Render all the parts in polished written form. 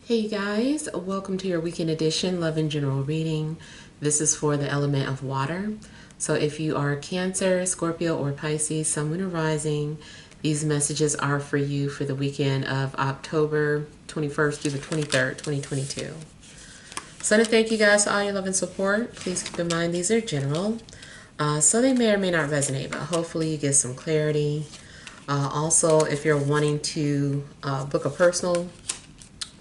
Hey you guys, welcome to your weekend edition Love and General reading. This is for the element of water. So if you are Cancer, Scorpio, or Pisces, Sun, Moon, or Rising, these messages are for you for the weekend of October 21st through the 23rd, 2022. So to thank you guys for all your love and support. Please keep in mind these are general. So they may or may not resonate, but hopefully you get some clarity. Also, if you're wanting to book a personal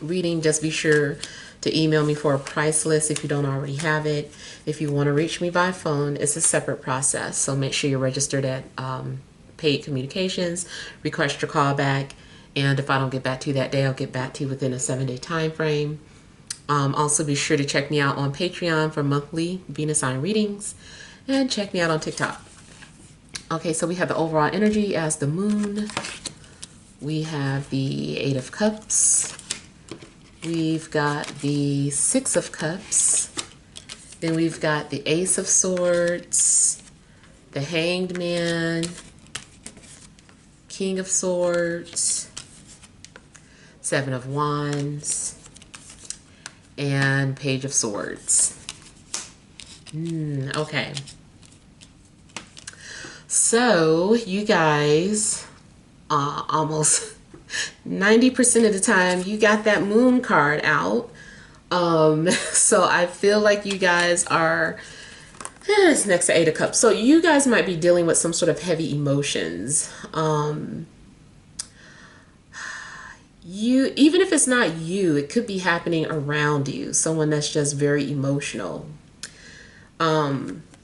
reading, just be sure to email me for a price list if you don't already have it. If you want to reach me by phone, it's a separate process, so make sure you're registered at Paid Communications, request your callback, and if I don't get back to you that day, I'll get back to you within a 7-day time frame. Also be sure to check me out on Patreon for monthly Venus sign readings, and check me out on TikTok. Okay, so we have the overall energy as the moon. We have the Eight of Cups. We've got the Six of Cups. Then we've got the Ace of Swords, the Hanged Man, King of Swords, Seven of Wands, and Page of Swords. Okay. So you guys, almost 90% of the time you got that moon card out. So I feel like you guys are, it's next to Eight of Cups. So you guys might be dealing with some sort of heavy emotions. Even if it's not you, it could be happening around you. Someone that's just very emotional.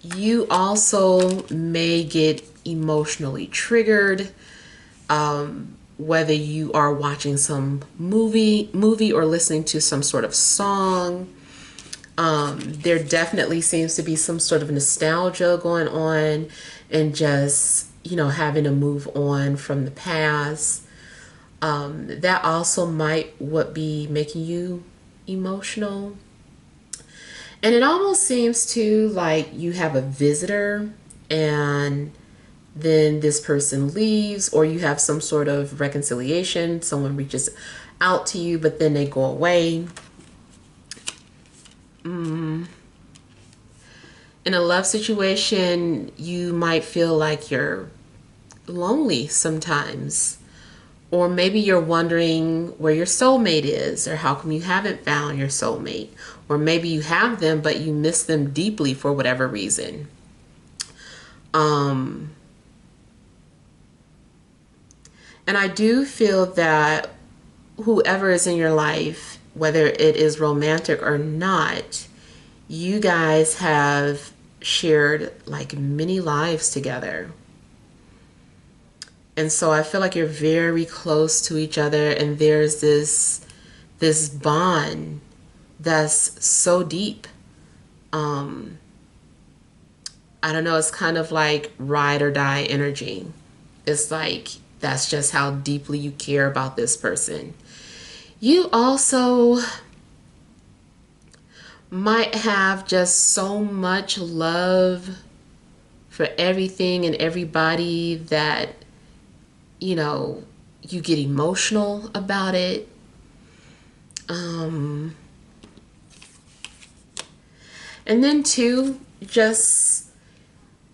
You also may get emotionally triggered. Whether you are watching some movie or listening to some sort of song. There definitely seems to be some sort of nostalgia going on, and just, having to move on from the past. That also might be making you emotional. And it almost seems to like you have a visitor and then this person leaves, or you have some sort of reconciliation. Someone reaches out to you, but then they go away. In a love situation, you might feel like you're lonely sometimes. Or maybe you're wondering where your soulmate is, or how come you haven't found your soulmate. Or maybe you have them, but you miss them deeply for whatever reason. And I do feel that whoever is in your life, whether it is romantic or not, you guys have shared like many lives together. And so I feel like you're very close to each other, and there's this bond that's so deep. I don't know, it's kind of like ride or die energy. It's like that's just how deeply you care about this person. You also might have just so much love for everything and everybody that, you get emotional about it. And then too, just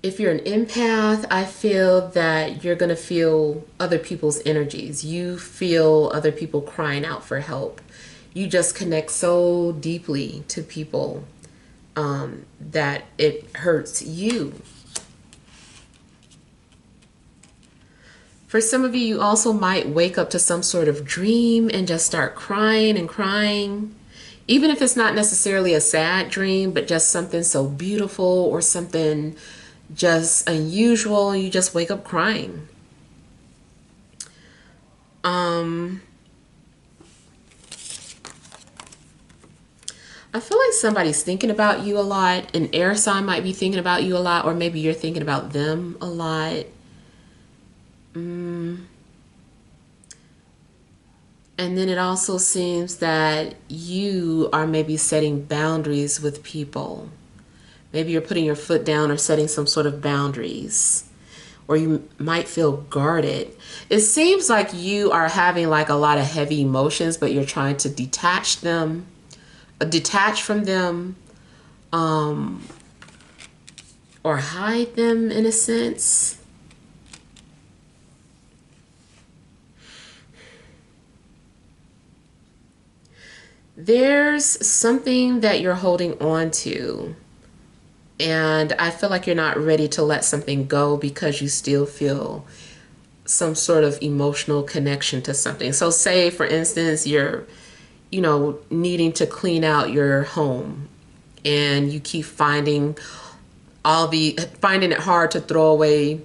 if you're an empath, I feel that you're going to feel other people's energies. You feel other people crying out for help. You just connect so deeply to people that it hurts you. For some of you, you also might wake up to some sort of dream and just start crying and crying. Even if it's not necessarily a sad dream, but just something so beautiful or something just unusual, you just wake up crying. I feel like somebody's thinking about you a lot. An air sign might be thinking about you a lot, or maybe you're thinking about them a lot. And then it also seems that you are maybe setting boundaries with people. Maybe you're putting your foot down or setting some sort of boundaries. or you might feel guarded. It seems like you are having like a lot of heavy emotions, but you're trying to detach from them, or hide them in a sense. There's something that you're holding on to, and I feel like you're not ready to let something go because you still feel some sort of emotional connection to something. So say, for instance, you're, needing to clean out your home, and you keep finding it hard to throw away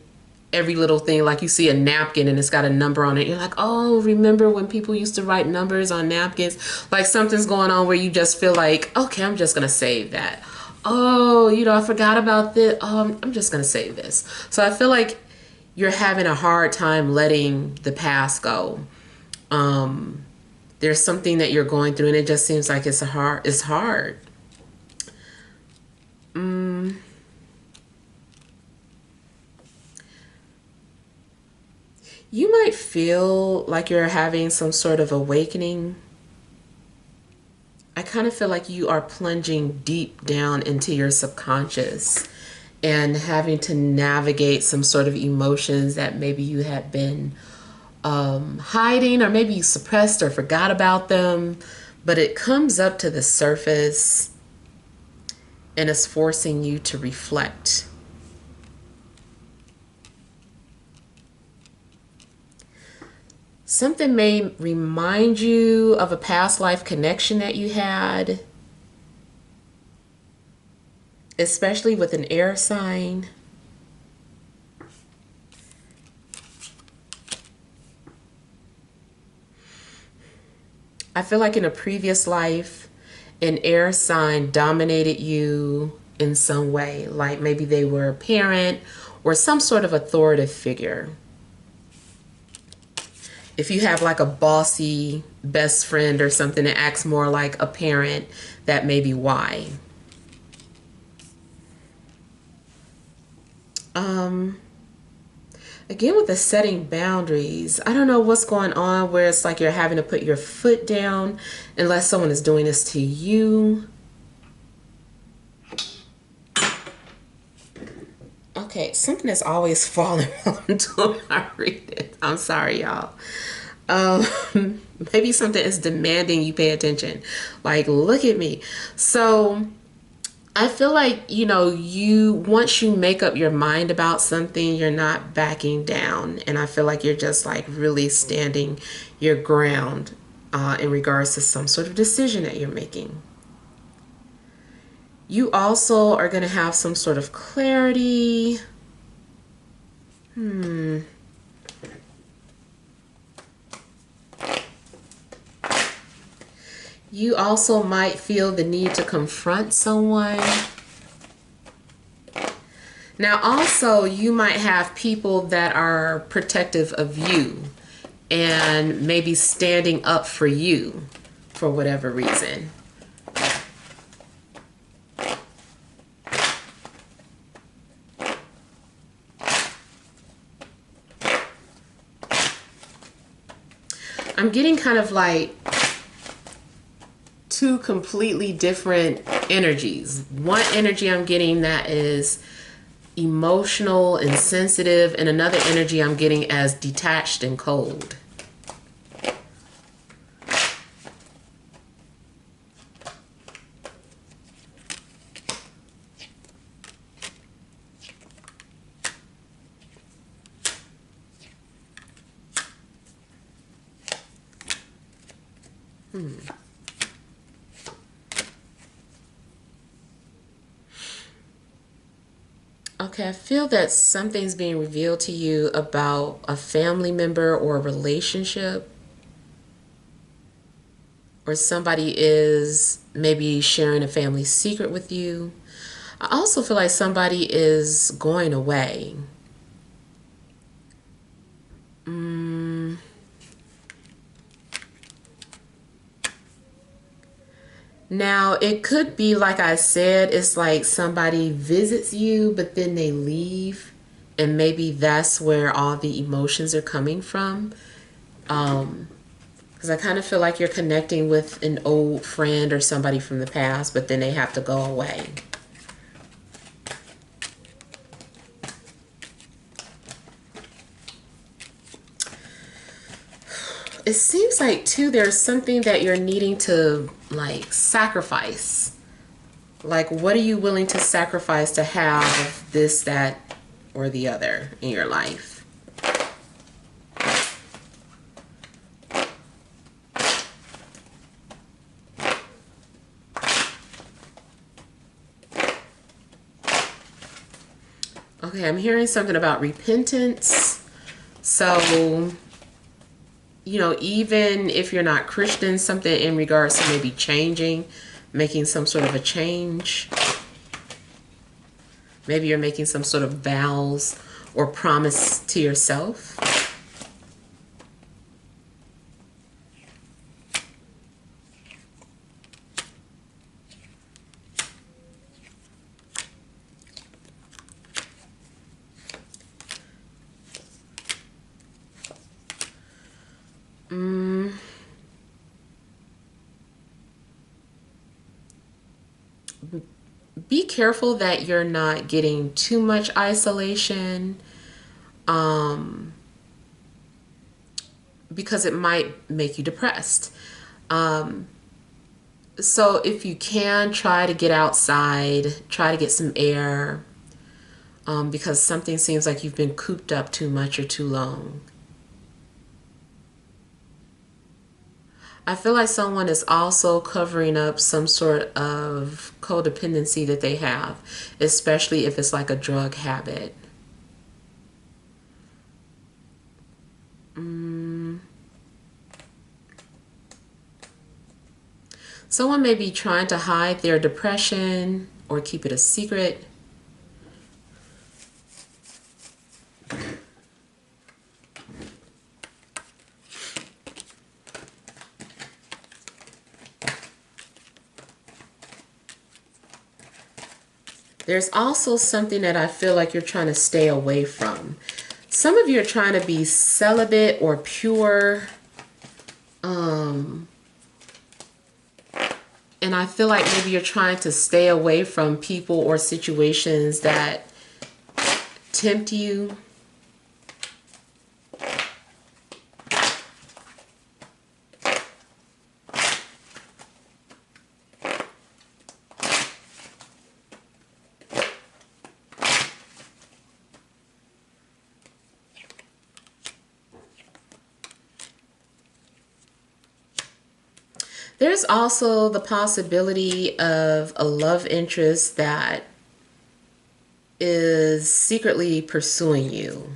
every little thing. Like you see a napkin and it's got a number on it. You're like, oh, remember when people used to write numbers on napkins? Like something's going on where you just feel like, okay, I'm just going to save that. Oh, I forgot about this. I'm just going to save this. So I feel like you're having a hard time letting the past go. There's something that you're going through and it just seems like it's hard. You might feel like you're having some sort of awakening. I kind of feel like you are plunging deep down into your subconscious and having to navigate some sort of emotions that maybe you had been hiding, or maybe you suppressed or forgot about them, but it comes up to the surface and it's forcing you to reflect. Something may remind you of a past life connection that you had, especially with an air sign. I feel like in a previous life, an air sign dominated you in some way, like maybe they were a parent or some sort of authoritative figure. If you have like a bossy best friend or something that acts more like a parent, that may be why. Again, with the setting boundaries, I don't know what's going on where it's like you're having to put your foot down unless someone is doing this to you. Okay, something is always falling while I'm doing my reading. I'm sorry, y'all. Maybe something is demanding you pay attention. Like, look at me. So I feel like, once you make up your mind about something, you're not backing down. And I feel like you're just like really standing your ground in regards to some sort of decision that you're making. You also are going to have some sort of clarity. You also might feel the need to confront someone. Now, also, you might have people that are protective of you and maybe standing up for you for whatever reason. I'm getting kind of like two completely different energies. One energy I'm getting that is emotional and sensitive, and another energy I'm getting as detached and cold. Okay, I feel that something's being revealed to you about a family member or a relationship, or somebody is maybe sharing a family secret with you. I also feel like somebody is going away. Now, it could be, like I said, it's like somebody visits you, but then they leave And maybe that's where all the emotions are coming from. Because I kind of feel like you're connecting with an old friend or somebody from the past, but then they have to go away. It seems like, too, there's something that you're needing to, like, sacrifice. Like, what are you willing to sacrifice to have this, that, or the other in your life? Okay, I'm hearing something about repentance. So, you know, even if you're not Christian, something in regards to maybe changing, making some sort of a change. Maybe you're making some sort of vows or promise to yourself. Be careful that you're not getting too much isolation, because it might make you depressed. So if you can, try to get outside, try to get some air, because something seems like you've been cooped up too much or too long. I feel like someone is also covering up some sort of codependency that they have, especially if it's like a drug habit. Someone may be trying to hide their depression or keep it a secret. There's also something that I feel like you're trying to stay away from. Some of you are trying to be celibate or pure. And I feel like maybe you're trying to stay away from people or situations that tempt you. There's also the possibility of a love interest that is secretly pursuing you.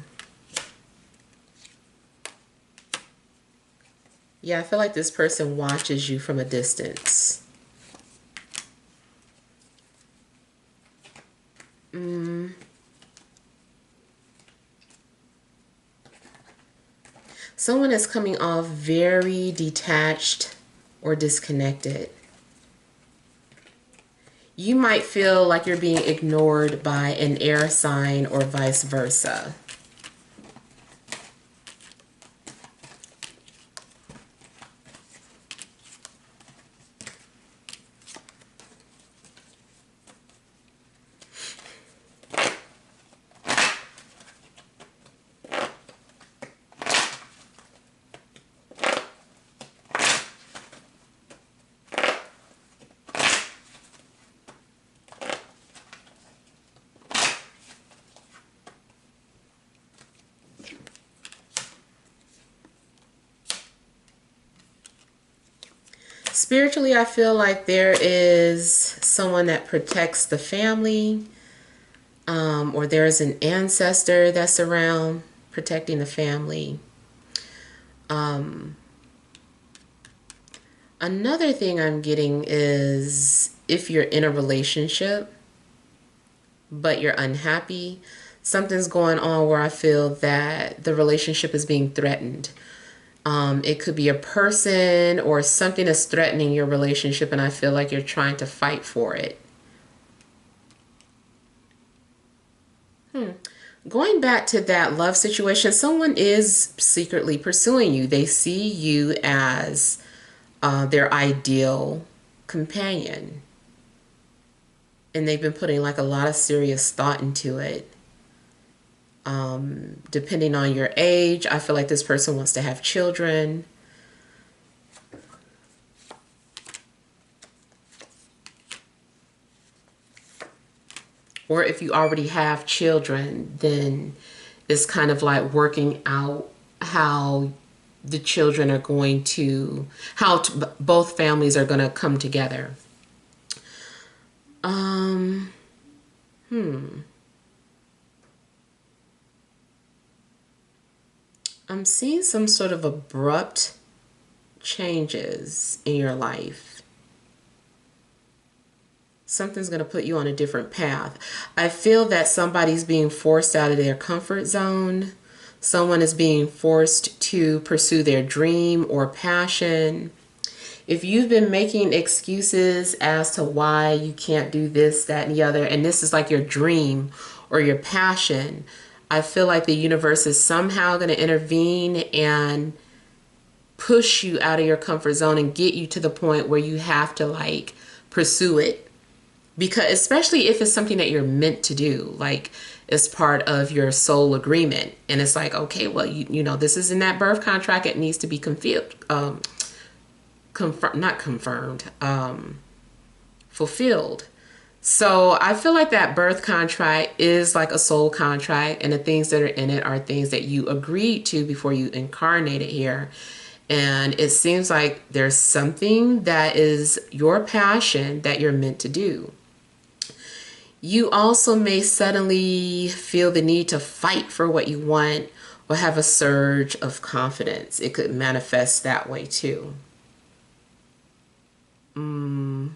Yeah, I feel like this person watches you from a distance. Someone is coming off very detached or disconnected. You might feel like you're being ignored by an air sign or vice versa. Spiritually, I feel like there is someone that protects the family, or there's an ancestor that's around protecting the family. Another thing I'm getting is if you're in a relationship, but you're unhappy, something's going on where I feel that the relationship is being threatened. It could be a person or something that's threatening your relationship, and I feel like you're trying to fight for it. Going back to that love situation, someone is secretly pursuing you. They see you as their ideal companion. And they've been putting like a lot of serious thought into it. Depending on your age, I feel like this person wants to have children. Or if you already have children, then it's kind of like working out how the children are going to, both families are going to come together. I'm seeing some sort of abrupt changes in your life. Something's going to put you on a different path. I feel that somebody's being forced out of their comfort zone. Someone is being forced to pursue their dream or passion. If you've been making excuses as to why you can't do this, that, and the other, and this is like your dream or your passion, I feel like the universe is somehow going to intervene and push you out of your comfort zone and get you to the point where you have to like pursue it. Because especially if it's something that you're meant to do, like it's part of your soul agreement. And it's like, okay, well, you know, this is in that birth contract. It needs to be fulfilled. So I feel like that birth contract is like a soul contract, and the things that are in it are things that you agreed to before you incarnated here. And it seems like there's something that is your passion that you're meant to do. You also may suddenly feel the need to fight for what you want or have a surge of confidence. It could manifest that way too. You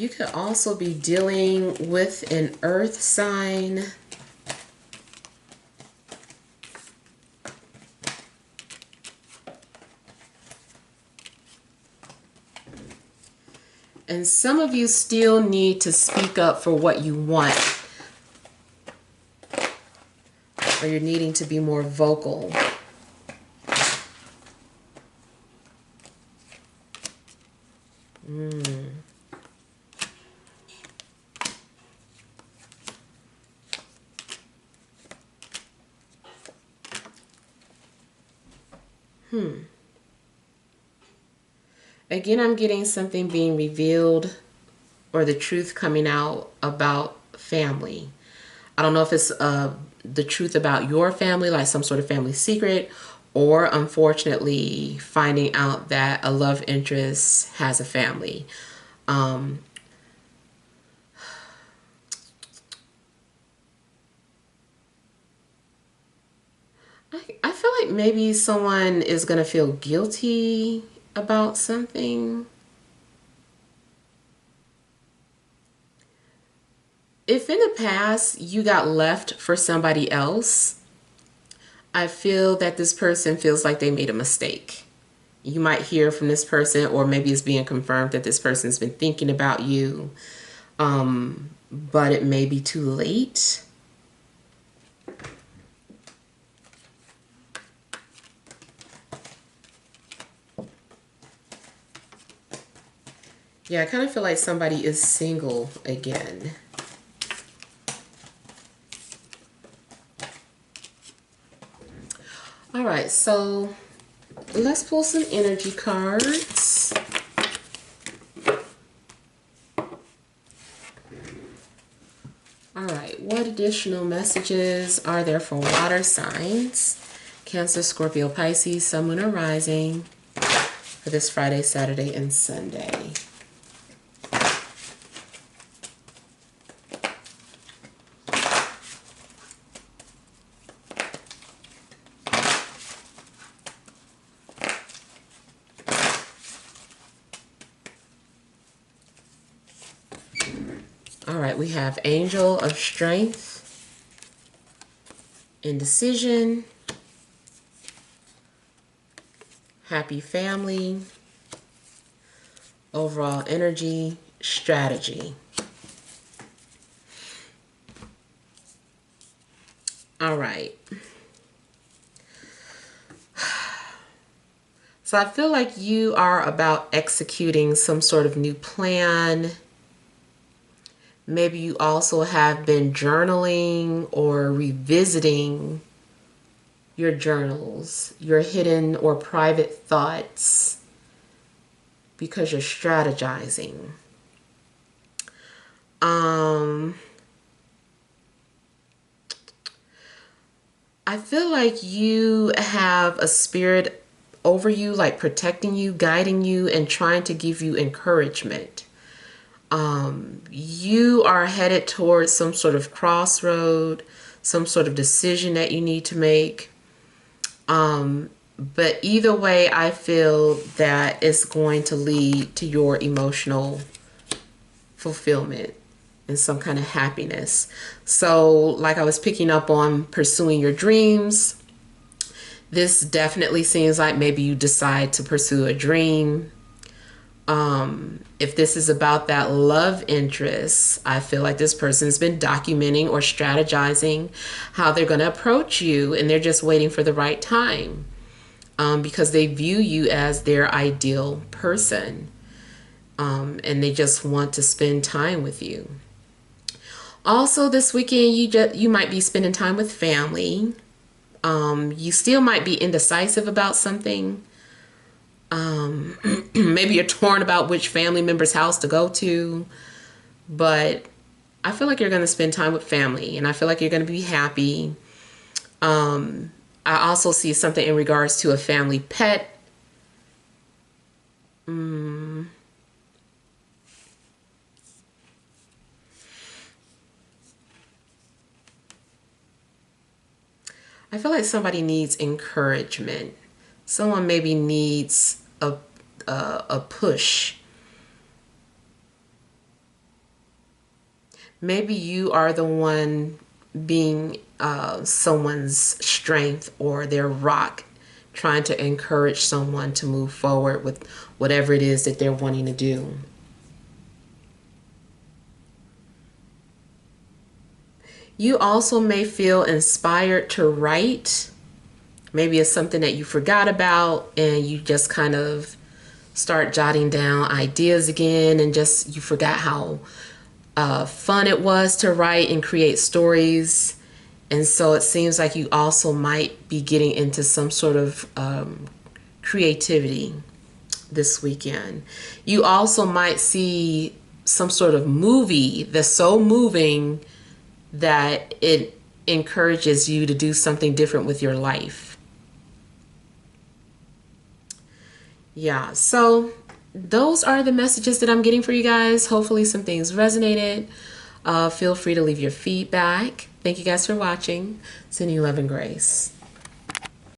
could also be dealing with an earth sign. And some of you still need to speak up for what you want. Or you're needing to be more vocal. Again, I'm getting something being revealed or the truth coming out about family. I don't know if it's the truth about your family, like some sort of family secret, or unfortunately finding out that a love interest has a family. I feel like maybe someone is going to feel guilty about something. If in the past you got left for somebody else, I feel that this person feels like they made a mistake. You might hear from this person, or maybe it's being confirmed that this person's been thinking about you, but it may be too late. Yeah, I kind of feel like somebody is single again. All right, so let's pull some energy cards. All right, what additional messages are there for water signs? Cancer, Scorpio, Pisces, Sun, Moon, or Rising for this Friday, Saturday, and Sunday. All right, we have Angel of Strength, Indecision, happy family, overall energy, strategy. All right. So I feel like you are about executing some sort of new plan. Maybe you also have been journaling or revisiting your journals, your hidden or private thoughts, because you're strategizing. I feel like you have a spirit over you, like protecting you, guiding you, and trying to give you encouragement. You are headed towards some sort of crossroad, some sort of decision that you need to make. But either way, I feel that it's going to lead to your emotional fulfillment and some kind of happiness. So, like I was picking up on pursuing your dreams, this definitely seems like maybe you decide to pursue a dream. If this is about that love interest, I feel like this person's been documenting or strategizing how they're going to approach you, and they're just waiting for the right time, because they view you as their ideal person, and they just want to spend time with you. Also, this weekend, you might be spending time with family. You still might be indecisive about something. Maybe you're torn about which family member's house to go to, but I feel like you're going to spend time with family, and I feel like you're going to be happy. I also see something in regards to a family pet. I feel like somebody needs encouragement. Someone maybe needs a push. Maybe you are the one being someone's strength or their rock, trying to encourage someone to move forward with whatever it is that they're wanting to do. You also may feel inspired to write. Maybe it's something that you forgot about and you just kind of start jotting down ideas again, and just you forgot how fun it was to write and create stories. And so it seems like you also might be getting into some sort of creativity this weekend. You also might see some sort of movie that's so moving that it encourages you to do something different with your life. Yeah, so those are the messages that I'm getting for you guys. Hopefully some things resonated. Feel free to leave your feedback. Thank you guys for watching. Sending you love and grace.